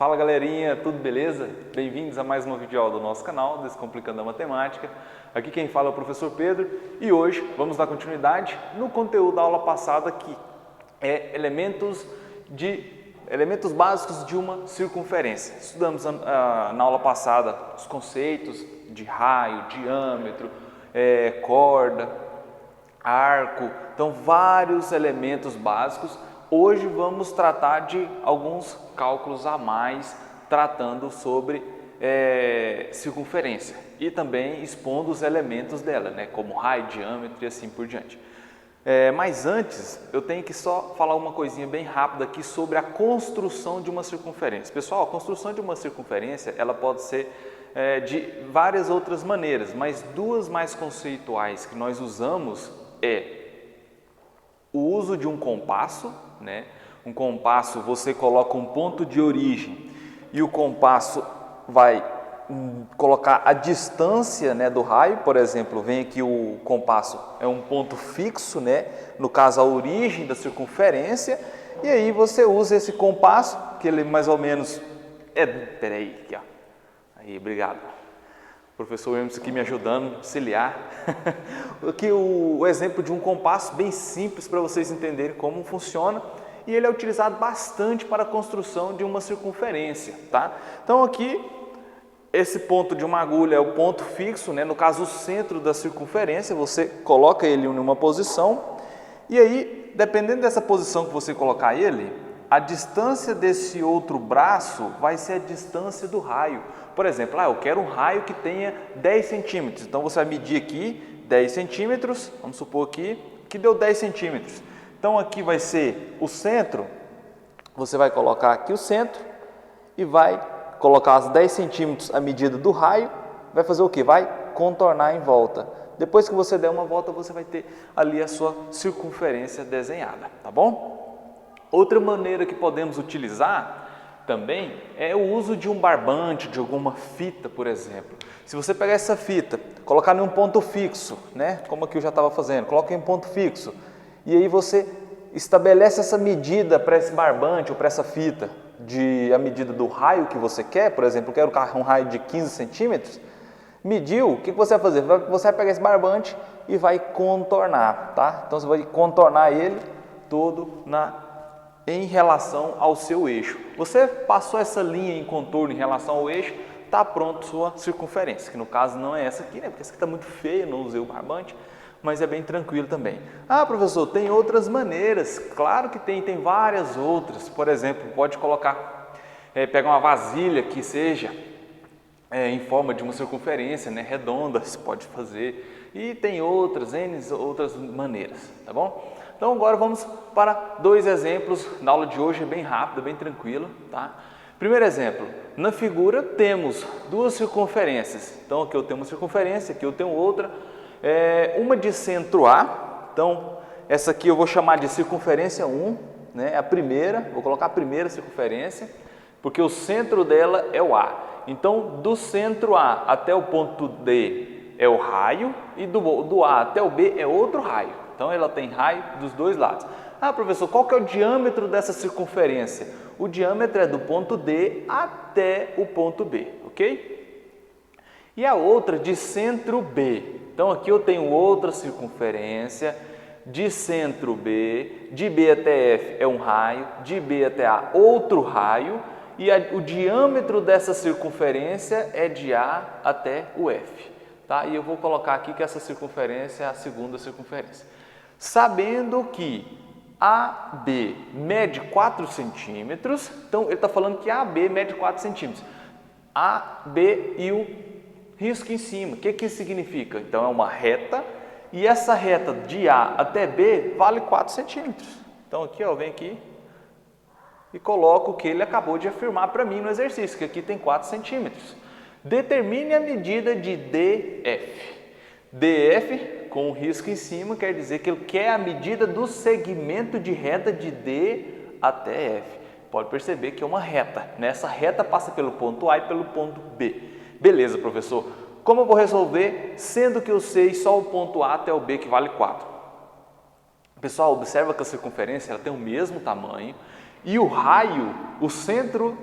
Fala galerinha, tudo beleza? Bem-vindos a mais uma videoaula do nosso canal, Descomplicando a Matemática. Aqui quem fala é o professor Pedro e hoje vamos dar continuidade no conteúdo da aula passada que é elementos básicos de uma circunferência. Estudamos na aula passada os conceitos de raio, diâmetro, corda, arco, então vários elementos básicos. Hoje vamos tratar de alguns cálculos a mais, tratando sobre circunferência e também expondo os elementos dela, né, como raio, diâmetro e assim por diante. Mas antes, eu tenho que só falar uma coisinha bem rápida aqui sobre a construção de uma circunferência. Pessoal, a construção de uma circunferência, ela pode ser de várias outras maneiras, mas duas mais conceituais que nós usamos é o uso de um compasso, né? Um compasso, você coloca um ponto de origem e o compasso vai colocar a distância, né, do raio. Por exemplo, vem aqui o compasso, é um ponto fixo, né? No caso a origem da circunferência, e aí você usa esse compasso, que ele mais ou menos peraí, aqui ó, aí, obrigado. O professor Hermes aqui me ajudando, auxiliar. Aqui o exemplo de um compasso bem simples para vocês entenderem como funciona, e ele é utilizado bastante para a construção de uma circunferência, tá? Então aqui esse ponto de uma agulha é o ponto fixo, né? No caso o centro da circunferência, você coloca ele em uma posição e aí, dependendo dessa posição que você colocar ele, a distância desse outro braço vai ser a distância do raio. Por exemplo, eu quero um raio que tenha 10 centímetros. Então, você vai medir aqui 10 centímetros, vamos supor aqui, que deu 10 centímetros. Então, aqui vai ser o centro, você vai colocar aqui o centro e vai colocar os 10 centímetros a medida do raio, vai fazer o quê? Vai contornar em volta. Depois que você der uma volta, você vai ter ali a sua circunferência desenhada, tá bom? Outra maneira que podemos utilizar também é o uso de um barbante, de alguma fita, por exemplo. Se você pegar essa fita, colocar em um ponto fixo, né? Como aqui eu já estava fazendo, coloca em um ponto fixo, e aí você estabelece essa medida para esse barbante ou para essa fita, a medida do raio que você quer. Por exemplo, eu quero um raio de 15 centímetros, mediu, o que você vai fazer? Você vai pegar esse barbante e vai contornar, tá? Então você vai contornar ele todo em relação ao seu eixo. Você passou essa linha em contorno em relação ao eixo, está pronto sua circunferência, que no caso não é essa aqui, né? Porque essa aqui está muito feia, não usei o barbante, mas é bem tranquilo também. Ah, professor, tem outras maneiras. Claro que tem várias outras. Por exemplo, pode colocar, pegar uma vasilha que seja em forma de uma circunferência, né, redonda, você pode fazer. E tem outras maneiras, tá bom? Então agora vamos para dois exemplos. Na aula de hoje é bem rápido, bem tranquilo, tá? Primeiro exemplo, na figura temos duas circunferências. Então aqui eu tenho uma circunferência, aqui eu tenho outra, uma de centro A. Então essa aqui eu vou chamar de circunferência 1, né? A primeira, vou colocar a primeira circunferência, porque o centro dela é o A. Então do centro A até o ponto D é o raio e do A até o B é outro raio. Então ela tem raio dos dois lados. Ah, professor, qual que é o diâmetro dessa circunferência? O diâmetro é do ponto D até o ponto B, ok? E a outra de centro B. Então aqui eu tenho outra circunferência de centro B, de B até F é um raio, de B até A outro raio, e o diâmetro dessa circunferência é de A até o F. Tá? E eu vou colocar aqui que essa circunferência é a segunda circunferência. Sabendo que AB mede 4 centímetros, então ele está falando que AB mede 4 centímetros. AB e o risco em cima, o que isso significa? Então é uma reta, e essa reta de A até B vale 4 centímetros. Então aqui, eu venho aqui e coloco o que ele acabou de afirmar para mim no exercício, que aqui tem 4 centímetros. Determine a medida de DF. DF, com o risco em cima, quer dizer que ele quer a medida do segmento de reta de D até F. Pode perceber que é uma reta, né? Essa reta passa pelo ponto A e pelo ponto B. Beleza, professor. Como eu vou resolver, sendo que eu sei só o ponto A até o B, que vale 4? Pessoal, observa que a circunferência ela tem o mesmo tamanho e o raio, o centro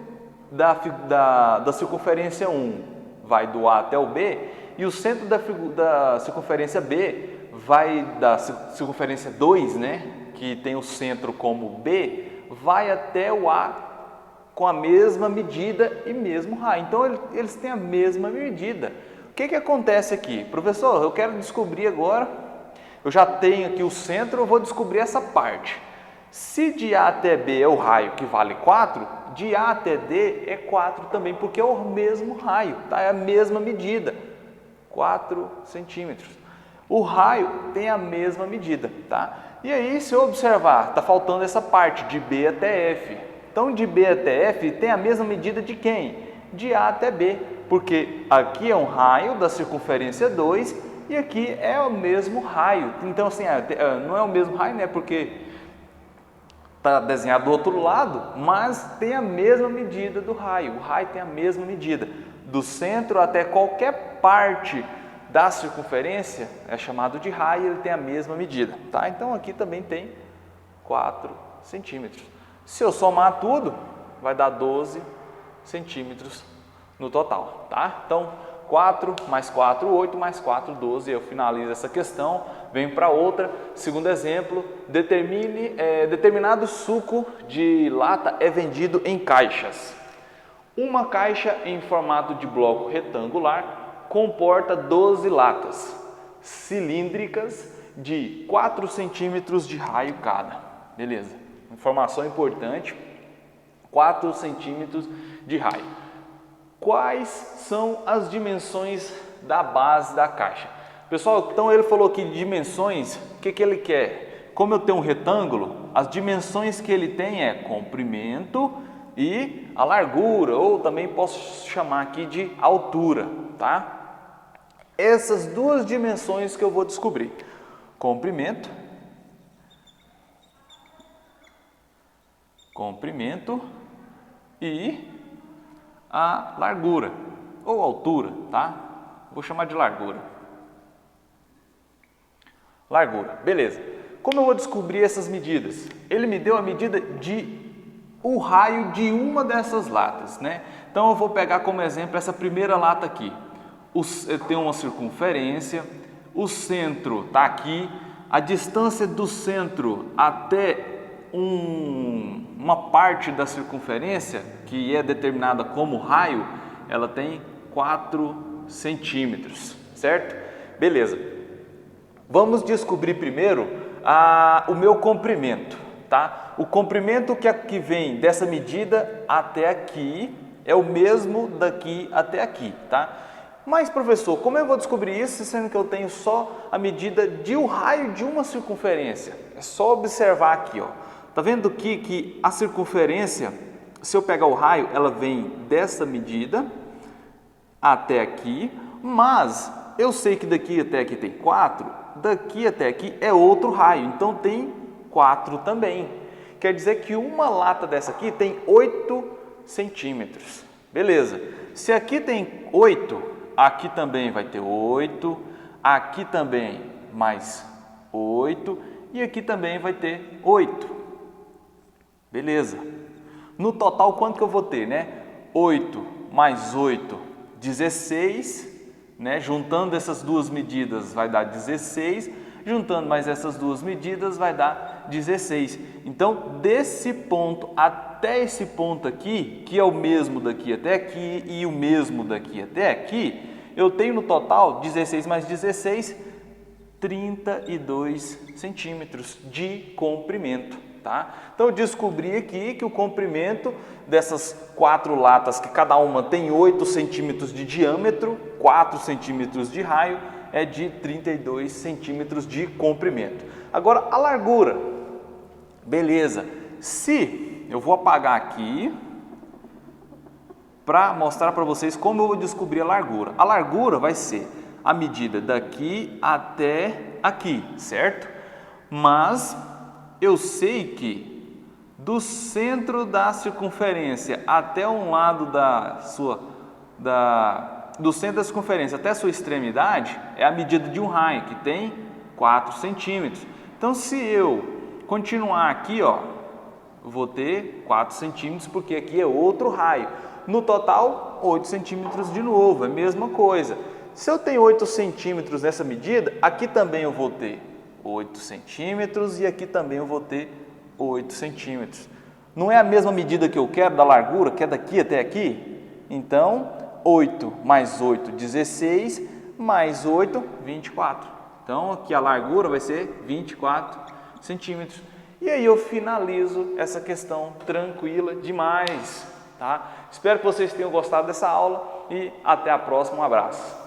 da circunferência 1 vai do A até o B e o centro da circunferência B vai da circunferência 2, né, que tem o centro como B, vai até o A com a mesma medida e mesmo raio. Então eles têm a mesma medida. O que acontece aqui? Professor, eu quero descobrir agora, eu já tenho aqui o centro, eu vou descobrir essa parte. Se de A até B é o raio que vale 4, de A até D é 4 também, porque é o mesmo raio, tá? É a mesma medida, 4 centímetros. O raio tem a mesma medida, tá? E aí, se eu observar, está faltando essa parte de B até F. Então, de B até F tem a mesma medida de quem? De A até B, porque aqui é um raio da circunferência 2 e aqui é o mesmo raio. Então, assim, não é o mesmo raio, né? Porque está desenhado do outro lado, mas tem a mesma medida do raio. O raio tem a mesma medida. Do centro até qualquer parte da circunferência é chamado de raio, ele tem a mesma medida, tá? Então aqui também tem 4 centímetros. Se eu somar tudo, vai dar 12 centímetros no total, tá? Então 4 mais 4, 8 mais 4, 12. Eu finalizo essa questão, venho para outra. Segundo exemplo, determinado suco de lata é vendido em caixas. Uma caixa em formato de bloco retangular comporta 12 latas cilíndricas de 4 centímetros de raio cada. Beleza, informação importante, 4 centímetros de raio. Quais são as dimensões da base da caixa? Pessoal, então ele falou aqui de dimensões, o que ele quer? Como eu tenho um retângulo, as dimensões que ele tem é comprimento e a largura, ou também posso chamar aqui de altura, tá? Essas duas dimensões que eu vou descobrir, comprimento e a largura ou altura, tá? Vou chamar de largura. Largura, beleza. Como eu vou descobrir essas medidas? Ele me deu a medida de o raio de uma dessas latas, né? Então eu vou pegar como exemplo essa primeira lata aqui. Tem uma circunferência, o centro está aqui, a distância do centro até uma parte da circunferência, que é determinada como raio, ela tem 4 centímetros, certo? Beleza. Vamos descobrir primeiro o meu comprimento, tá? O comprimento que vem dessa medida até aqui é o mesmo daqui até aqui, tá? Mas, professor, como eu vou descobrir isso, sendo que eu tenho só a medida de um raio de uma circunferência? É só observar aqui, ó. Tá vendo aqui que a circunferência, se eu pegar o raio, ela vem dessa medida até aqui, mas eu sei que daqui até aqui tem 4, daqui até aqui é outro raio, então tem 4 também. Quer dizer que uma lata dessa aqui tem 8 centímetros. Beleza. Se aqui tem 8, aqui também vai ter 8, aqui também mais 8 e aqui também vai ter 8. Beleza. No total, quanto que eu vou ter, né? 8 mais 8, 16, né? Juntando essas duas medidas vai dar 16, juntando mais essas duas medidas vai dar 16. Então, desse ponto até esse ponto aqui, que é o mesmo daqui até aqui e o mesmo daqui até aqui, eu tenho no total 16 mais 16, 32 centímetros de comprimento, tá? Então eu descobri aqui que o comprimento dessas 4 latas, que cada uma tem 8 centímetros de diâmetro, 4 centímetros de raio, é de 32 centímetros de comprimento. Agora a largura, beleza, se eu vou apagar aqui para mostrar para vocês como eu vou descobrir a largura. A largura vai ser a medida daqui até aqui, certo? Mas eu sei que do centro da circunferência até um lado do centro da circunferência até a sua extremidade é a medida de um raio, que tem 4 centímetros. Então, se eu continuar aqui, ó, vou ter 4 centímetros, porque aqui é outro raio. No total, 8 centímetros de novo, é a mesma coisa. Se eu tenho 8 centímetros nessa medida, aqui também eu vou ter 8 centímetros e aqui também eu vou ter 8 centímetros. Não é a mesma medida que eu quero da largura, que é daqui até aqui? Então, 8 mais 8, 16, mais 8, 24. Então, aqui a largura vai ser 24 centímetros. E aí eu finalizo essa questão tranquila demais, tá? Espero que vocês tenham gostado dessa aula e até a próxima. Um abraço.